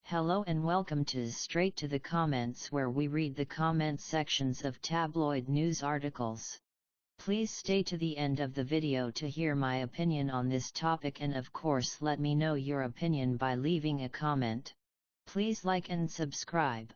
Hello and welcome to Straight to the Comments, where we read the comment sections of tabloid news articles. Please stay to the end of the video to hear my opinion on this topic, and of course let me know your opinion by leaving a comment. Please like and subscribe.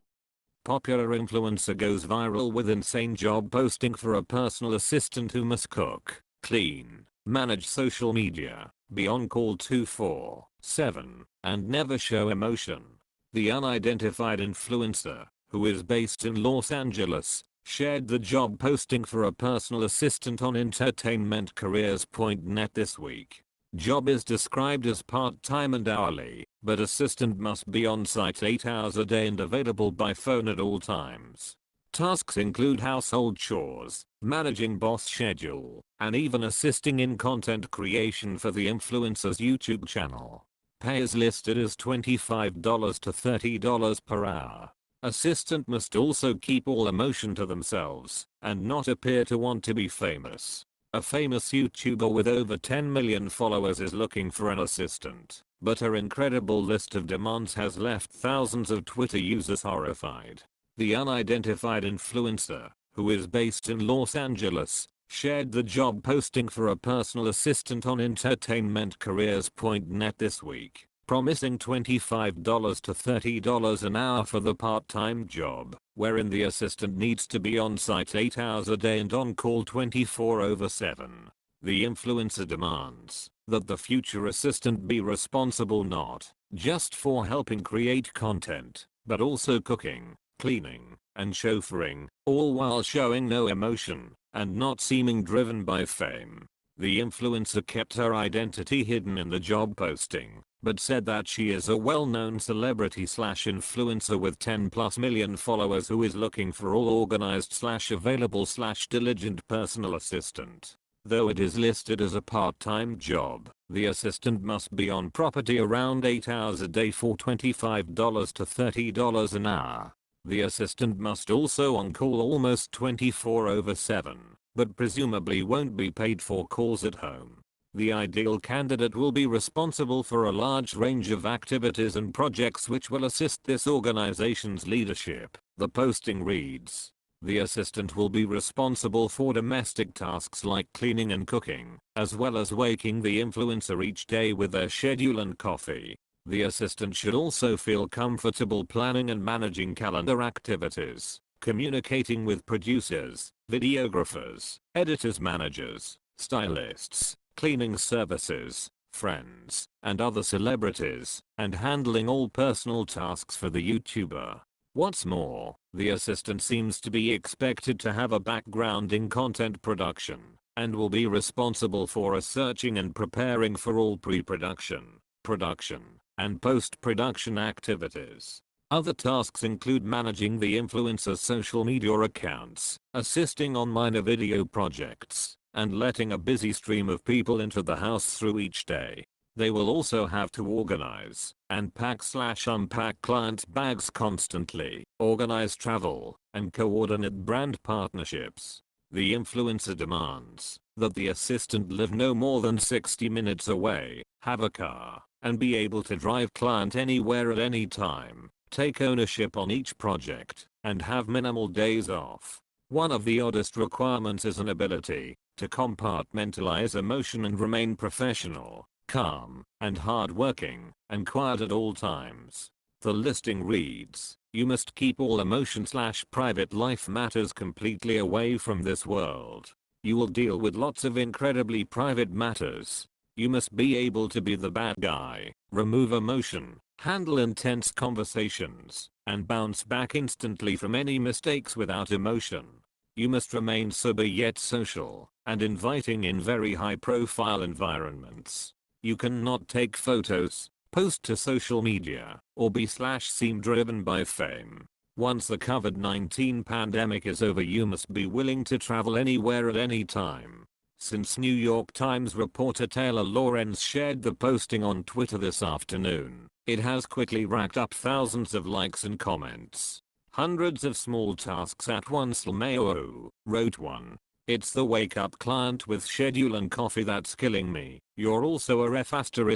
Popular influencer goes viral with insane job posting for a personal assistant who must cook, clean, manage social media, be on call 24/7, and never show emotion. The unidentified influencer, who is based in Los Angeles, shared the job posting for a personal assistant on entertainmentcareers.net this week. Job is described as part-time and hourly, but assistant must be on site 8 hours a day and available by phone at all times. Tasks include household chores, managing boss schedule, and even assisting in content creation for the influencer's YouTube channel. Pay is listed as $25 to $30 per hour. Assistant must also keep all emotion to themselves and not appear to want to be famous. A famous YouTuber with over 10 million followers is looking for an assistant, but her incredible list of demands has left thousands of Twitter users horrified. The unidentified influencer, who is based in Los Angeles, shared the job posting for a personal assistant on entertainmentcareers.net this week, promising $25 to $30 an hour for the part-time job, wherein the assistant needs to be on site 8 hours a day and on call 24/7. The influencer demands that the future assistant be responsible not just for helping create content, but also cooking, cleaning, and chauffeuring, all while showing no emotion and not seeming driven by fame. The influencer kept her identity hidden in the job posting, but said that she is a well-known celebrity/influencer with 10+ million followers who is looking for all organized/available/diligent personal assistant. Though it is listed as a part-time job, the assistant must be on property around 8 hours a day for $25 to $30 an hour. The assistant must also on call almost 24/7, but presumably won't be paid for calls at home. The ideal candidate will be responsible for a large range of activities and projects which will assist this organization's leadership. The posting reads: the assistant will be responsible for domestic tasks like cleaning and cooking, as well as waking the influencer each day with their schedule and coffee. The assistant should also feel comfortable planning and managing calendar activities, communicating with producers, videographers, editors, managers, stylists, cleaning services, friends, and other celebrities, and handling all personal tasks for the YouTuber. What's more, the assistant seems to be expected to have a background in content production, and will be responsible for researching and preparing for all pre-production, production, and post-production activities. Other tasks include managing the influencer's social media accounts, assisting on minor video projects, and letting a busy stream of people into the house through each day. They will also have to organize and pack/unpack clients' bags constantly, organize travel, and coordinate brand partnerships. The influencer demands that the assistant live no more than 60 minutes away, have a car, and be able to drive client anywhere at any time, take ownership on each project, and have minimal days off. One of the oddest requirements is an ability to compartmentalize emotion and remain professional, calm, and hardworking, and quiet at all times. The listing reads: you must keep all emotion/private life matters completely away from this world. You will deal with lots of incredibly private matters. You must be able to be the bad guy, remove emotion, handle intense conversations, and bounce back instantly from any mistakes without emotion. You must remain sober yet social, and inviting in very high-profile environments. You cannot take photos, post to social media, or be/seem driven by fame. Once the COVID-19 pandemic is over, you must be willing to travel anywhere at any time. Since New York Times reporter Taylor Lorenz shared the posting on Twitter this afternoon, it has quickly racked up thousands of likes and comments. Hundreds of small tasks at once. LMAO wrote one: it's the wake up client with schedule and coffee that's killing me. You're also a ref ********ing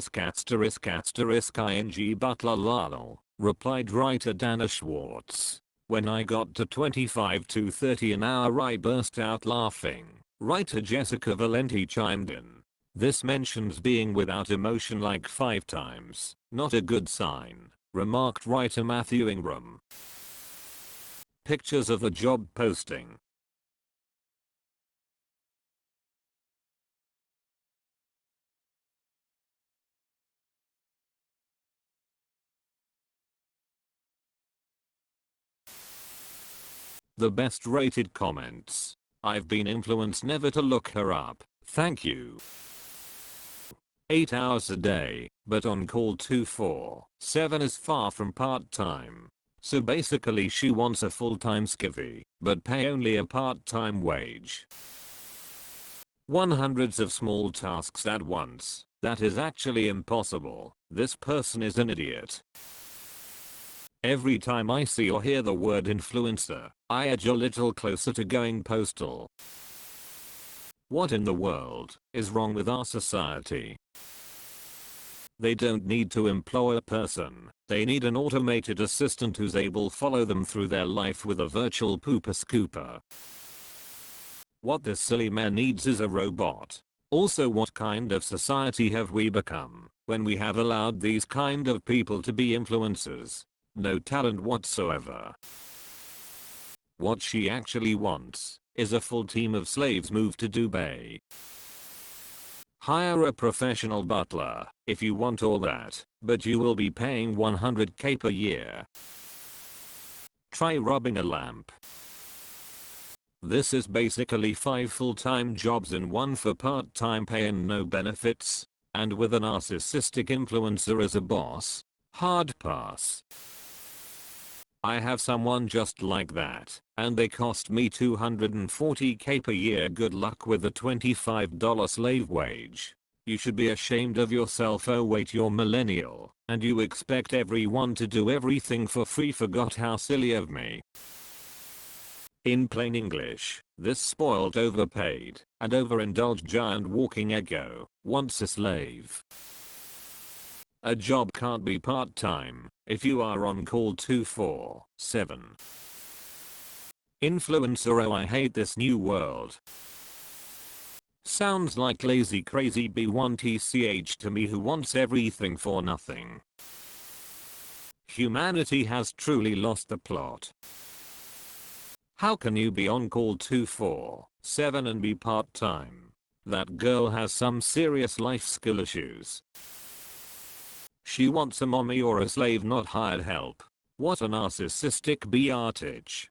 butler lol. replied writer Dana Schwartz. When I got to 25 to 30 an hour I burst out laughing. Writer Jessica Valenti chimed in. This mentions being without emotion like 5 times. Not a good sign, remarked writer Matthew Ingram. Pictures of the job posting. The best rated comments. I've been influenced never to look her up, thank you. 8 hours a day, but on call 24/7 is far from part-time. So basically she wants a full-time skivvy, but pay only a part-time wage. 100s of small tasks at once. That is actually impossible. This person is an idiot. Every time I see or hear the word influencer, I edge a little closer to going postal. What in the world is wrong with our society? They don't need to employ a person. They need an automated assistant who's able to follow them through their life with a virtual pooper scooper. What this silly man needs is a robot. Also, what kind of society have we become when we have allowed these kind of people to be influencers? No talent whatsoever. What she actually wants is a full team of slaves moved to Dubai. Hire a professional butler if you want all that, but you will be paying 100k per year. Try robbing a lamp. This is basically 5 full-time jobs in one for part-time pay and no benefits, and with a narcissistic influencer as a boss. Hard pass. I have someone just like that, and they cost me 240k per year. Good luck with the $25 slave wage. You should be ashamed of yourself. Oh wait, you're millennial, and you expect everyone to do everything for free. Forgot how silly of me. In plain English, this spoiled, overpaid, and overindulged giant walking ego wants a slave. A job can't be part-time if you are on call 24/7. Influencer, oh I hate this new world. Sounds like lazy crazy B1TCH to me, who wants everything for nothing. Humanity has truly lost the plot. How can you be on call 24/7 and be part-time? That girl has some serious life skill issues. She wants a mommy or a slave, not hired help. What a narcissistic biatch.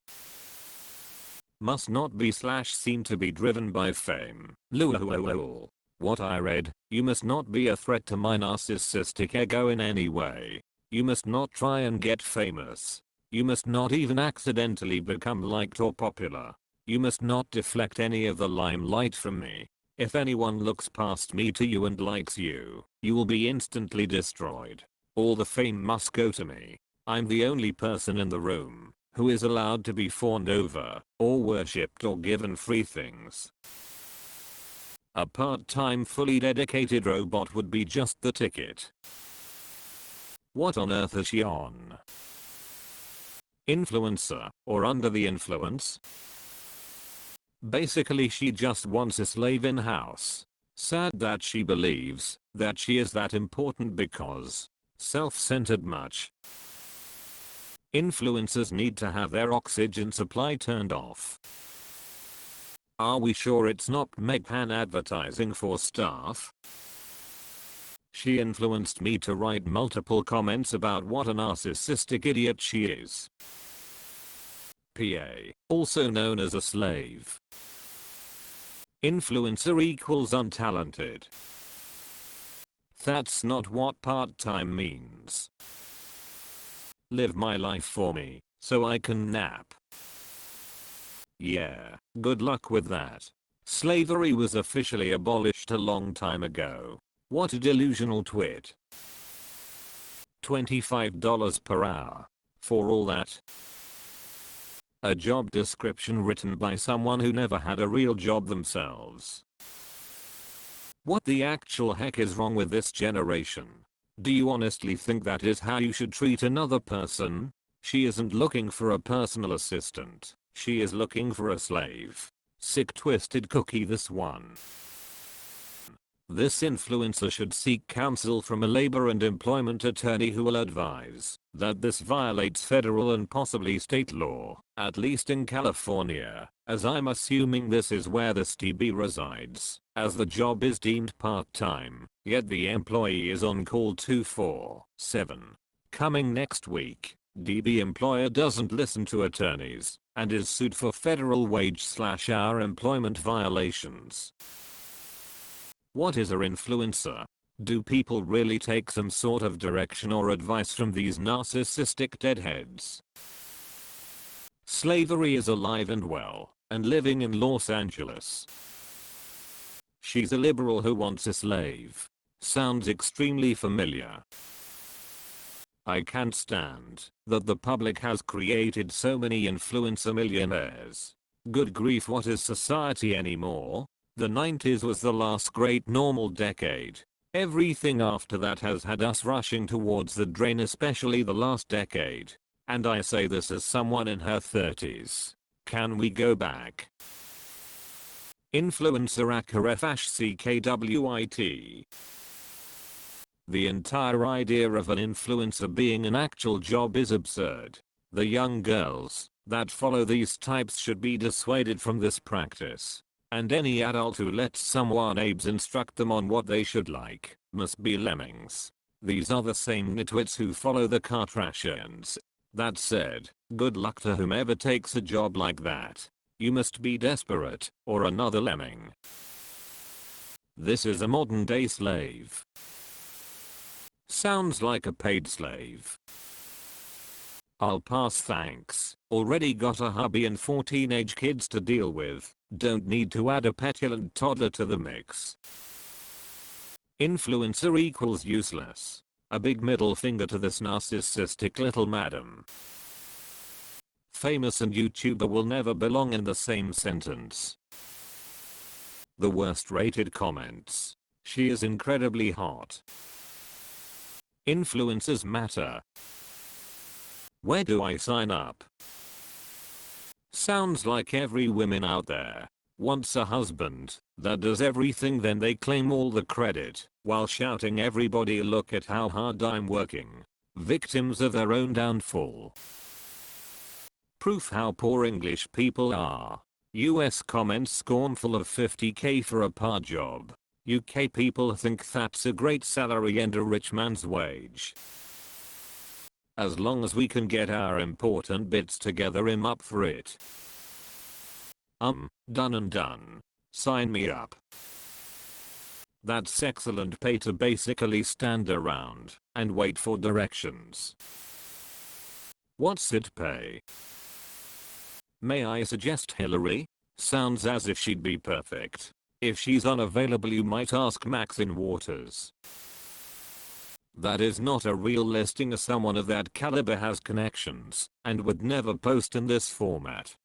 Must not be / seem to be driven by fame. Lol. What I read, you must not be a threat to my narcissistic ego in any way. You must not try and get famous. You must not even accidentally become liked or popular. You must not deflect any of the limelight from me. If anyone looks past me to you and likes you, you will be instantly destroyed. All the fame must go to me. I'm the only person in the room who is allowed to be fawned over, or worshipped, or given free things. A part-time fully dedicated robot would be just the ticket. What on earth is she on? Influencer, or under the influence? Basically she just wants a slave in-house. Sad that she believes that she is that important because self-centered much. Influencers need to have their oxygen supply turned off. Are we sure it's not Megpan advertising for staff? She influenced me to write multiple comments about what a narcissistic idiot she is. PA, also known as a slave. Influencer equals untalented. That's not what part-time means. Live my life for me, so I can nap. Yeah, good luck with that. Slavery was officially abolished a long time ago. What a delusional twit. $25 per hour. For all that? A job description written by someone who never had a real job themselves. What the actual heck is wrong with this generation? Do you honestly think that is how you should treat another person? She isn't looking for a personal assistant. She is looking for a slave. Sick twisted cookie this one. This influencer should seek counsel from a labor and employment attorney who will advise that this violates federal and possibly state law, at least in California, as I'm assuming this is where this TB resides, as the job is deemed part-time, yet the employee is on call 24/7. Coming next week, DB employer doesn't listen to attorneys and is sued for federal wage/hour employment violations. What is an influencer? Do people really take some sort of direction or advice from these narcissistic deadheads? Slavery is alive and well, and living in Los Angeles. She's a liberal who wants a slave. Sounds extremely familiar. I can't stand that the public has created so many influencer millionaires. Good grief, what is society anymore? The 90s was the last great normal decade. Everything after that has had us rushing towards the drain, especially the last decade. And I say this as someone in her 30s. Can we go back? Influencer CKWIT. The entire idea of an influencer being an actual job is absurd. The young girls that follow these types should be dissuaded from this practice. And any adult who lets someone abes instruct them on what they should like must be lemmings. These are the same nitwits who follow the Kardashians. That said, good luck to whomever takes a job like that. You must be desperate or another lemming. This is a modern day slave. Sounds like a paid slave. I'll pass, thanks. Already got a hubby and 4 teenage kids to deal with. Don't need to add a petulant toddler to the mix. Influencer equals useless. A big middle finger to this narcissistic little madam. Famous and YouTuber will never belong in the same sentence. The worst rated comments. She is incredibly hot. Influencers matter. Where do I sign up? Sounds like every woman out there wants a husband that does everything, then they claim all the credit while shouting, everybody look at how hard I'm working. Victims of their own downfall. Proof how poor English people are. US comments scornful of 50k for a part job. UK people think that's a great salary and a rich man's wage. As long as we can get our important bits together, I'm up for it. Done and done. Sign me up. That's excellent pay to basically stand around and wait for directions. What's it pay? May I suggest Hillary? Sounds as if she'd be perfect. If she's unavailable, you might ask Maxine Waters. That is not a real listing, as someone of that caliber has connections and would never post in this format.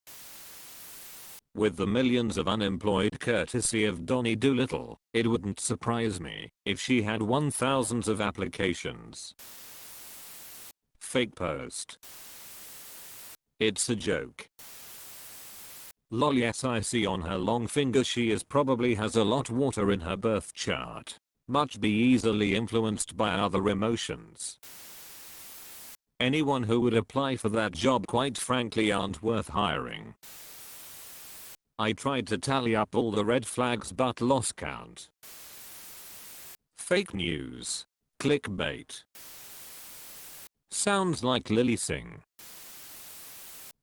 With the millions of unemployed courtesy of Donnie Doolittle, it wouldn't surprise me if she had 1,000s of applications. Fake post. It's a joke. Lol, yes, I see on her long finger she probably has a lot water in her birth chart. Much be easily influenced by other emotions. Anyone who would apply for that job quite frankly aren't worth hiring. I tried to tally up all the red flags but lost count. Fake news. Clickbait. Sounds like Lily Singh.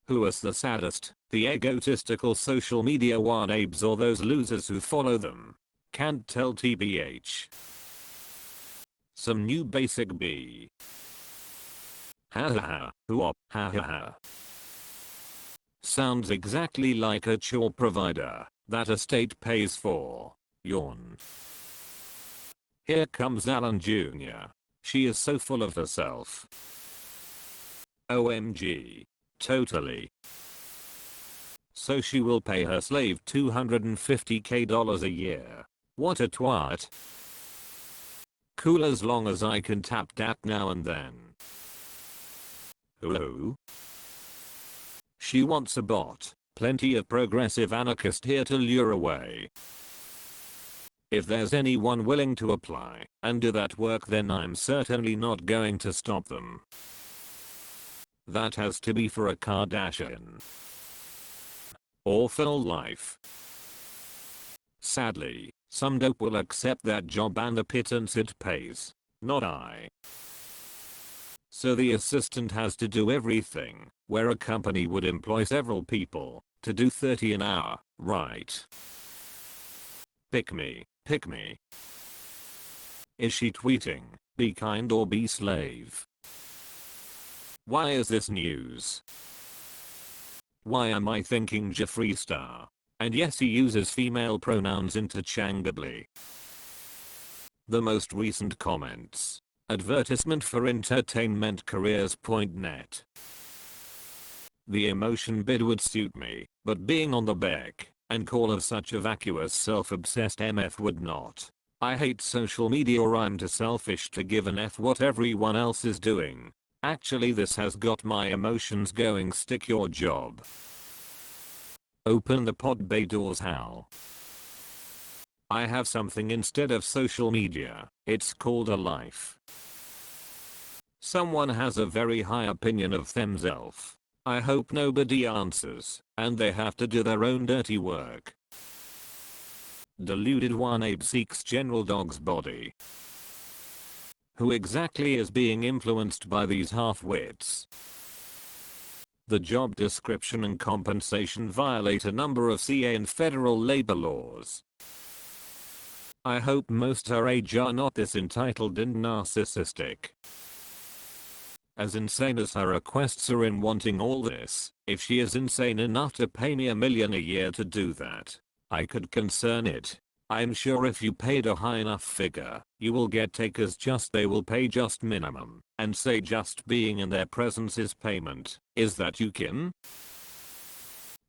Who is the saddest, the egotistical social media wannabes or those losers who follow them? Can't tell TBH. Some new basic B. Ha ha ha. Whoop. Ha ha ha. Sounds exactly like a chore provider that a state pays for. Yawn. Here comes Alan Jr. She is so full of herself. OMG. Totally. So she will pay her slave $250k a year. What a twat. Cool as long as I can tap that now and then. Who? She wants a bot. Plenty of progressive anarchist here to lure away. If there's anyone willing to apply and do that work, then I'm certainly not going to stop them. That has to be for a Kardashian. Awful life. Sadly, some dope will accept that job and the pittance it pays. Not I. So the assistant has to do everything, where a company would employ several people to do 30 an hour, right? Pick me, pick me. Is she tweeting, "Be kind or be slave"? Why is this news? Why am I thinking Jeffree Star? And yes, he uses female pronouns interchangeably. The most recent comments. Advertisement for entertainmentcareers.net. The emotion bid would suit me, but being on the beck and call of such a vacuous self-obsessed MF would not. I hate social media, or I'm too selfish to give an F what everyone else is doing. Actually, this has got my emotions going. Stick your job. Open the pod bay doors, Hal. I have something instead of social media. It's called a life. Someone has a very high opinion of themselves. I hope nobody answers, and they have to do their own dirty work. Deluded one ape seeks general dog's body. Who exactly is being influenced by these half-wits? The job description and compensation violate a number of CA and federal labor laws. I hope most her age are not this entitled and narcissistic. As insane as her requests are in wanting all this, if she is insane enough to pay me $1 million a year to do that, I could concern it. I'm sure if you paid a high enough figure, you will get takers. Just they will pay just minimum and say just being in their presence is payment. Is that you, Kim?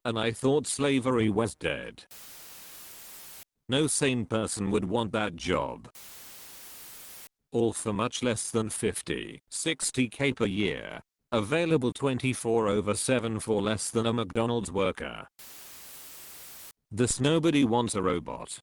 And I thought slavery was dead. No sane person would want that job. All for much less than 50-60k per year. Available 24/7 for less than a McDonald's worker. This nobody wants a robot.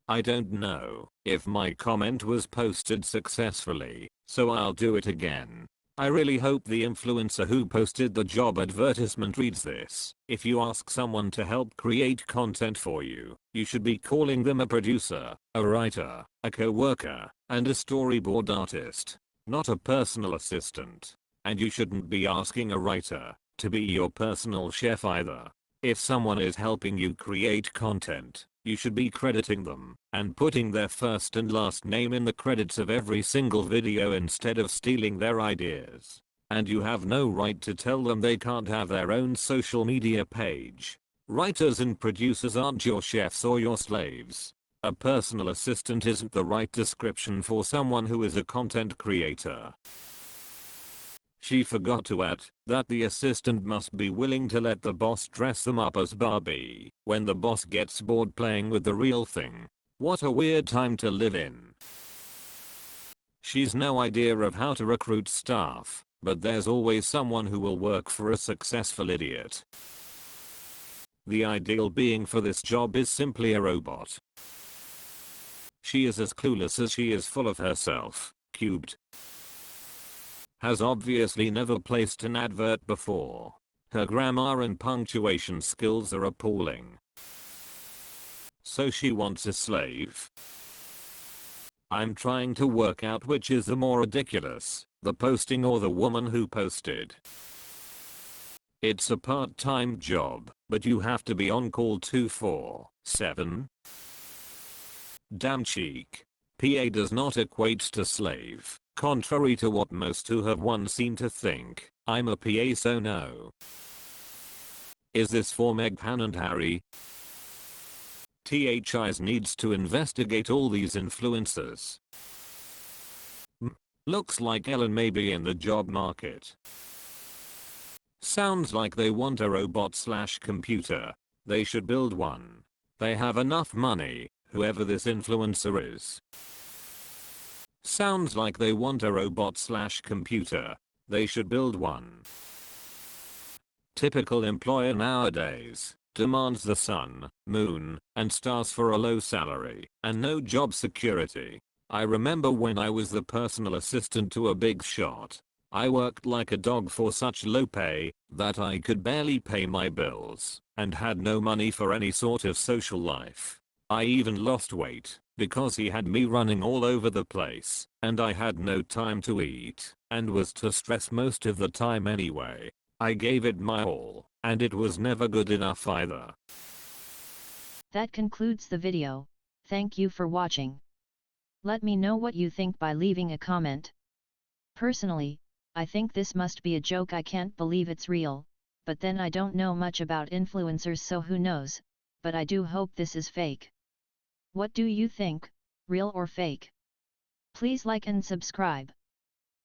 I don't know if my comment was posted successfully, so I'll do it again. I really hope the influencer who posted the job advertisement reads this. If you ask someone to help create content for you, you should be calling them a producer, a writer, a co-worker, and a storyboard artist, not a personal assistant. And you shouldn't be asking a writer to be your personal chef either. If someone is helping you create content, you should be crediting them and putting their first and last name in the credits of every single video instead of stealing their ideas. And you have no right to tell them they can't have their own social media page. Writers and producers aren't your chefs or your slaves. A personal assistant isn't the right description for someone who is a content creator. She forgot to add that the assistant must be willing to let the boss dress them up as Barbie when the boss gets bored playing with the real thing. What a weird time to live in. She's no idea of how to recruit staff, but there's always someone who will work for a successful idiot. The ideal being for this job is simply a robot. She is as clueless as she is full of herself, cubed. Has obviously never placed an advert before. Her grammar and punctuation skills are appalling. So she wants a slave? I'm trying to work out which is the more ridiculous, the posting or the woman who posted. It's a part-time job, but you have to be on call 24/7. Damn cheek. PA does not equate to slave. Contrary to what most who have one seem to think, I'm a PA, so no. Is this for Meghan and Harry? THIs needs to investigate all these influencers. Looks like Ellen may be in the job market. Sounds like they want a robot/computer. They should build one. They have enough money, whoever this influencer is. Sounds like they want a robot/computer. They should build one. Typical employer nowadays demands the sun, moon, and stars for a low salary and no job security. I remember when I was the personal assistant to a big shot. I worked like a dog for such low pay that I could barely pay my bills and had no money for any sort of social life. I even lost weight because he had me running all over the place and I had no time to eat and was too stressed most of the time anyway. I gave it my all and it was never good enough either. That concludes the video. Thank you for watching. Let me know what you think by leaving a comment. Personally, I think this must be a joke. I can't believe it's real, but then I don't know much about influencers, so who knows, but I do hope this is fake. What do you think, real or fake? Please like and subscribe.